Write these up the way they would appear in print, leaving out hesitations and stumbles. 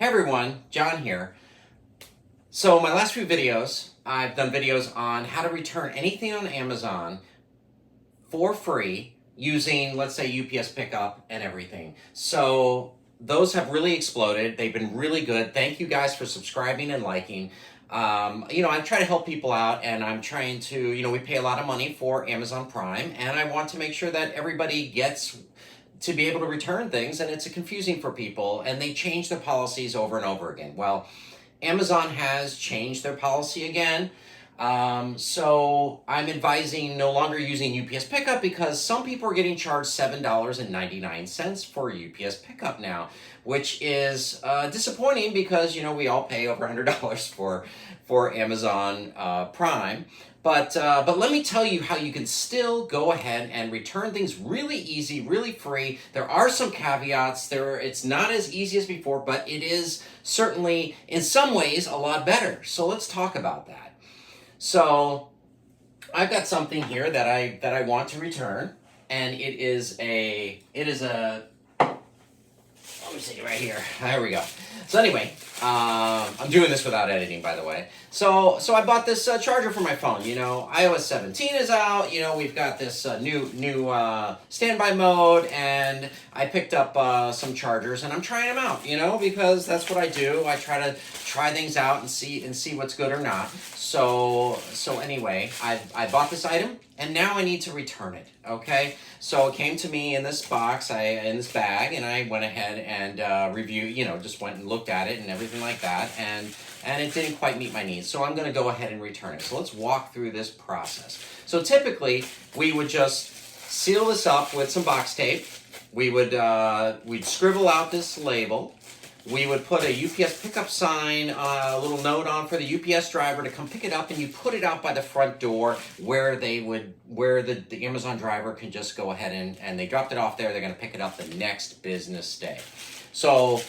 Hey everyone, John here. So my last few videos, I've done videos on how to return anything on Amazon for free using, let's say, UPS pickup and everything. So those have really exploded. They've been really good. Thank you guys for subscribing and liking. I try to help people out, and I'm trying to, we pay a lot of money for Amazon Prime, and I want to make sure that everybody gets to be able to return things, and it's confusing for people, and they change their policies over and over again. Well, Amazon has changed their policy again. So I'm advising no longer using UPS pickup because some people are getting charged $7.99 for UPS pickup now, which is disappointing because, we all pay over $100 for Amazon Prime. But let me tell you how you can still go ahead and return things really easy, really free. There are some caveats. It's not as easy as before, but it is certainly, in some ways, a lot better. So let's talk about that. So I've got something here that I want to return, and it is a let me see right here. There we go. So anyway, I'm doing this without editing, by the way. So I bought this charger for my phone. iOS 17 is out. We've got this new standby mode, and I picked up some chargers, and I'm trying them out. Because that's what I do. I try things out and see what's good or not. So anyway, I bought this item, and now I need to return it. Okay, so it came to me in this box, in this bag, and I went ahead and reviewed. Just went and looked at it and everything like that, and it didn't quite meet my needs. So I'm going to go ahead and return it. So let's walk through this process. So typically, we would just seal this up with some box tape. We'd scribble out this label. We would put a UPS pickup sign, a little note on for the UPS driver to come pick it up, and you put it out by the front door where the Amazon driver can just go ahead and they dropped it off there. They're going to pick it up the next business day. So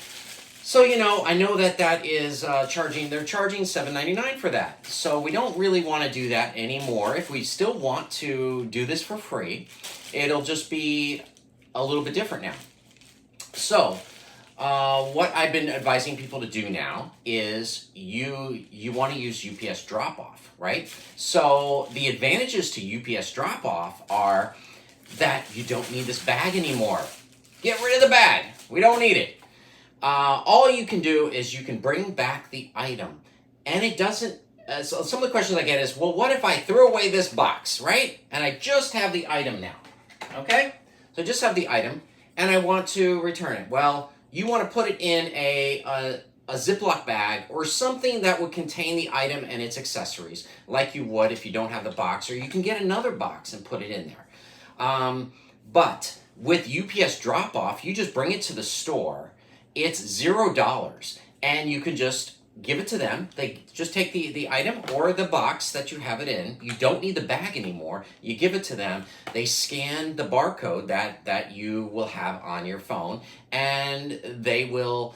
I know that is they're charging $7.99 for that. So we don't really want to do that anymore. If we still want to do this for free, it'll just be a little bit different now. So what I've been advising people to do now is you want to use UPS drop-off, right? So the advantages to UPS drop-off are that you don't need this bag anymore. Get rid of the bag. We don't need it. All you can do is you can bring back the item, and it doesn't. So some of the questions I get is, well, what if I threw away this box, right? And I just have the item now, okay? So I just have the item, and I want to return it. Well, you want to put it in a Ziploc bag or something that would contain the item and its accessories, like you would if you don't have the box, or you can get another box and put it in there. But with UPS drop-off, you just bring it to the store. It's $0, and you can just give it to them. They just take the item or the box that you have it in. You don't need the bag anymore. You give it to them. They scan the barcode that you will have on your phone, and they will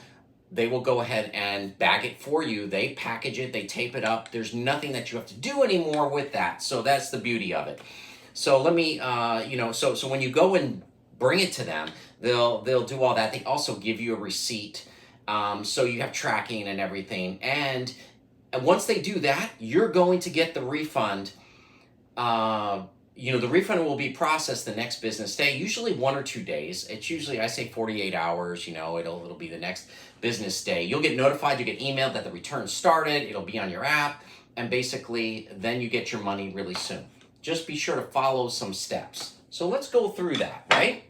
go ahead and bag it for you. They package it. They tape it up. There's nothing that you have to do anymore with that. So that's the beauty of it. So let me, so when you go and bring it to them, they'll do all that. They also give you a receipt, so you have tracking and everything. And once they do that, you're going to get the refund. The refund will be processed the next business day, usually 1 or 2 days. It's usually, I say 48 hours. It'll be the next business day. You'll get notified. You get emailed that the return started. It'll be on your app, and basically, then you get your money really soon. Just be sure to follow some steps. So let's go through that, right?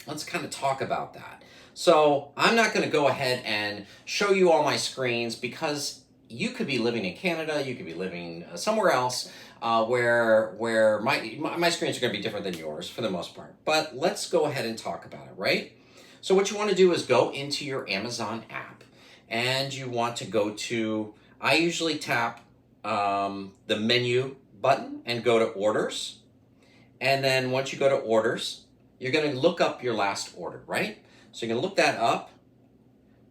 Let's kind of talk about that. So I'm not going to go ahead and show you all my screens because you could be living in Canada, you could be living somewhere else where my screens are going to be different than yours for the most part. But let's go ahead and talk about it, right? So what you want to do is go into your Amazon app, and you want to go to, I usually tap the menu button and go to orders. And then once you go to orders, you're going to look up your last order, right? So you're going to look that up,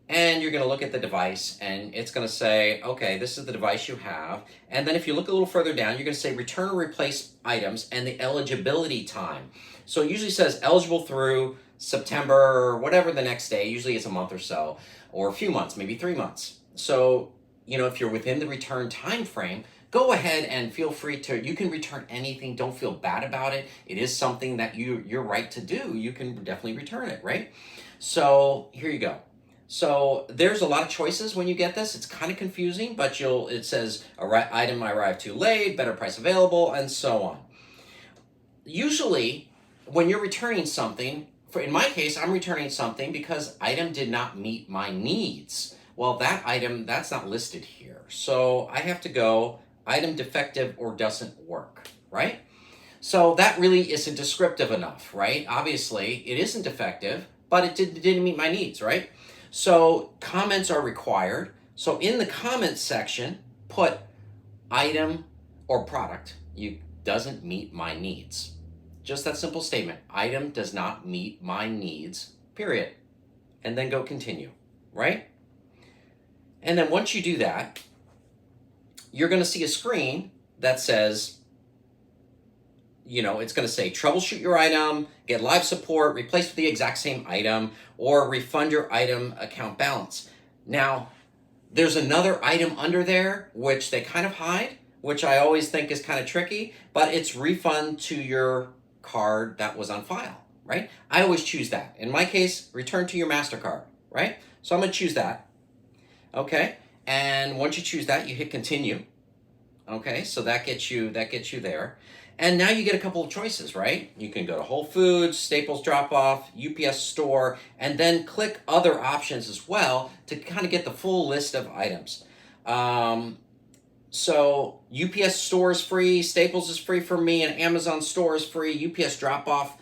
and you're going to look at the device, and it's going to say, okay, this is the device you have. And then if you look a little further down, you're going to say return or replace items and the eligibility time. So it usually says eligible through September, whatever the next day, usually it's a month or so, or a few months, maybe 3 months. So, if you're within the return time frame, go ahead and feel free to, you can return anything. Don't feel bad about it. It is something that you're right to do. You can definitely return it, right? So here you go. So there's a lot of choices when you get this. It's kind of confusing, but it says item arrived too late, better price available, and so on. Usually, when you're returning something, in my case, I'm returning something because item did not meet my needs. Well, that item, that's not listed here. So I have to go item defective or doesn't work, right? So that really isn't descriptive enough, right? Obviously, it isn't defective, but it didn't meet my needs, right? So comments are required. So in the comments section, put item or product doesn't meet my needs. Just that simple statement. Item does not meet my needs, period. And then go continue, right? And then once you do that, you're going to see a screen that says, it's going to say troubleshoot your item, get live support, replace with the exact same item, or refund your item account balance. Now, there's another item under there, which they kind of hide, which I always think is kind of tricky, but it's refund to your card that was on file, right? I always choose that. In my case, return to your MasterCard, right? So I'm going to choose that. Okay, and once you choose that, you hit continue. Okay, so that gets you there. And now you get a couple of choices, right? You can go to Whole Foods, Staples drop-off, UPS store, and then click other options as well to kind of get the full list of items. So UPS store is free, Staples is free for me, and Amazon store is free. UPS drop-off,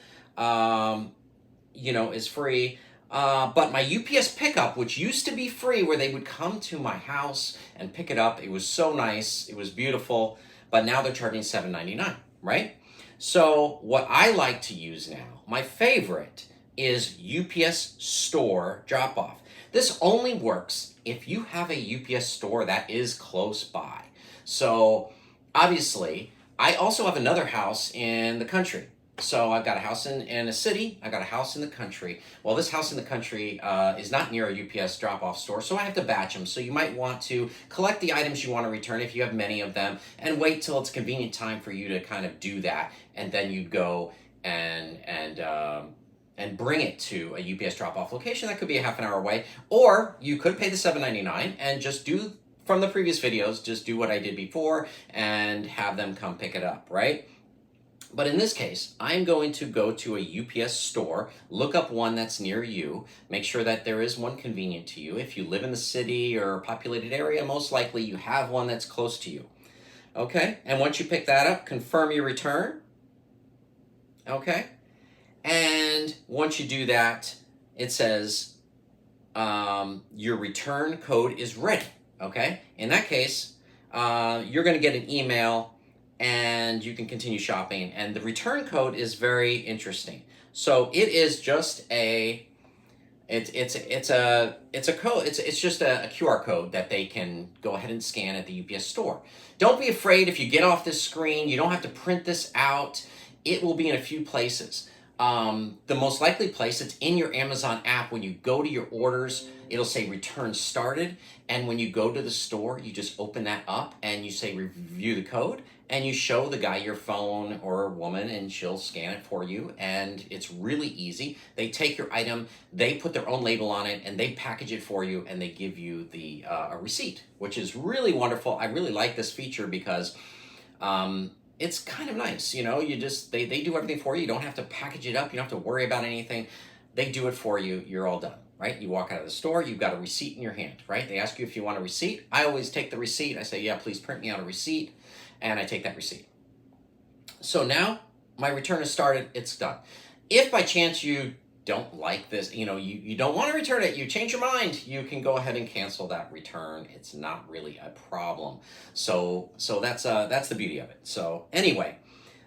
is free. But my UPS pickup, which used to be free, where they would come to my house and pick it up, it was so nice, it was beautiful, but now they're charging $7.99, right? So what I like to use now, my favorite, is UPS store drop-off. This only works if you have a UPS store that is close by. So obviously, I also have another house in the country. So I've got a house in a city, I got a house in the country. Well, this house in the country is not near a UPS drop-off store, so I have to batch them. So you might want to collect the items you want to return if you have many of them, and wait till it's a convenient time for you to kind of do that, and then you'd go and bring it to a UPS drop-off location. That could be a half an hour away, or you could pay the $7.99 and just do, from the previous videos, just do what I did before and have them come pick it up, right? But in this case, I'm going to go to a UPS store, look up one that's near you, make sure that there is one convenient to you. If you live in the city or a populated area, most likely you have one that's close to you. Okay, and once you pick that up, confirm your return. Okay, and once you do that, it says your return code is ready. Okay, in that case, you're going to get an email and you can continue shopping. And the return code is very interesting. So it is just it's a code. It's just a QR code that they can go ahead and scan at the UPS store. Don't be afraid if you get off this screen. You don't have to print this out. It will be in a few places. The most likely place, it's in your Amazon app. When you go to your orders, it'll say return started. And when you go to the store, you just open that up and you say review the code, and you show the guy your phone or a woman, and she'll scan it for you. And it's really easy. They take your item, they put their own label on it, and they package it for you, and they give you a receipt, which is really wonderful. I really like this feature because it's kind of nice. You just, they do everything for you. You don't have to package it up. You don't have to worry about anything. They do it for you. You're all done, right? You walk out of the store, you've got a receipt in your hand, right? They ask you if you want a receipt. I always take the receipt. I say, yeah, please print me out a receipt. And I take that receipt. So now my return is started. It's done. If by chance you don't like this, you don't want to return it, you change your mind, you can go ahead and cancel that return. It's not really a problem. So that's the beauty of it. So anyway,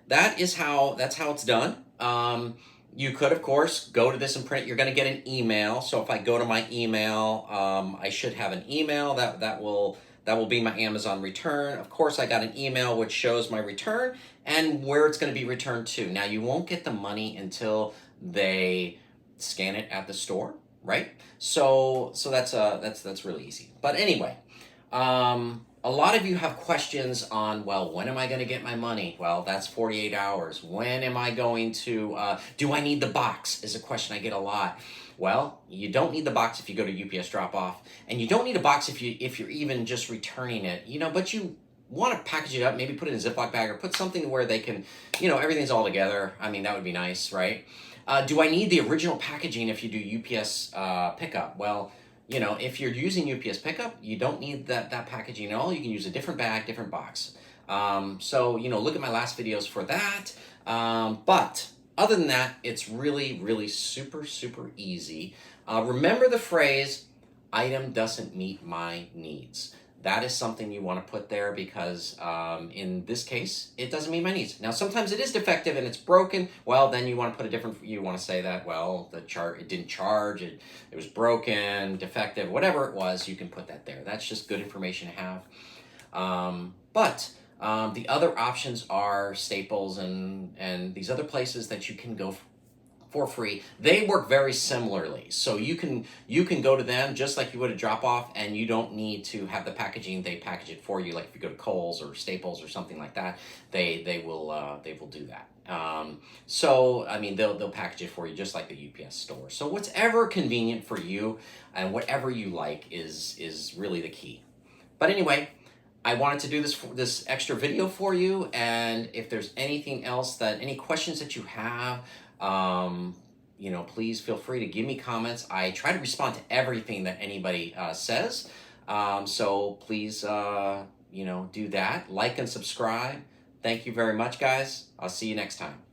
that's how it's done. You could, of course, go to this and print it. You're going to get an email. So if I go to my email, I should have an email that will be my Amazon return. Of course, I got an email which shows my return and where it's going to be returned to. Now, you won't get the money until they scan it at the store, right? So that's really easy. But anyway, a lot of you have questions on, well, when am I going to get my money? Well, that's 48 hours. When am I going to, do I need the box? Is a question I get a lot. Well, you don't need the box if you go to UPS drop off, and you don't need a box if you're even just returning it, but you want to package it up, maybe put it in a Ziploc bag or put something where they can, everything's all together. I mean, that would be nice, right? Do I need the original packaging if you do UPS pickup? Well, if you're using UPS pickup, you don't need that packaging at all. You can use a different bag, different box. So, look at my last videos for that. But other than that, it's really, really super, super easy. Remember the phrase, item doesn't meet my needs. That is something you want to put there because in this case, it doesn't meet my needs. Now, sometimes it is defective and it's broken. Well, then you want to put you want to say that, well, it didn't charge, it was broken, defective, whatever it was, you can put that there. That's just good information to have. But the other options are Staples and these other places that you can go for free. They work very similarly. So you can go to them just like you would a drop off, and you don't need to have the packaging. They package it for you. Like if you go to Kohl's or Staples or something like that, they will do that. So I mean they'll package it for you just like the UPS store. So whatever convenient for you and whatever you like is really the key. But anyway, I wanted to do this extra video for you, and if there's anything else any questions that you have, please feel free to give me comments. I try to respond to everything that anybody says. So please, do that. Like and subscribe. Thank you very much, guys. I'll see you next time.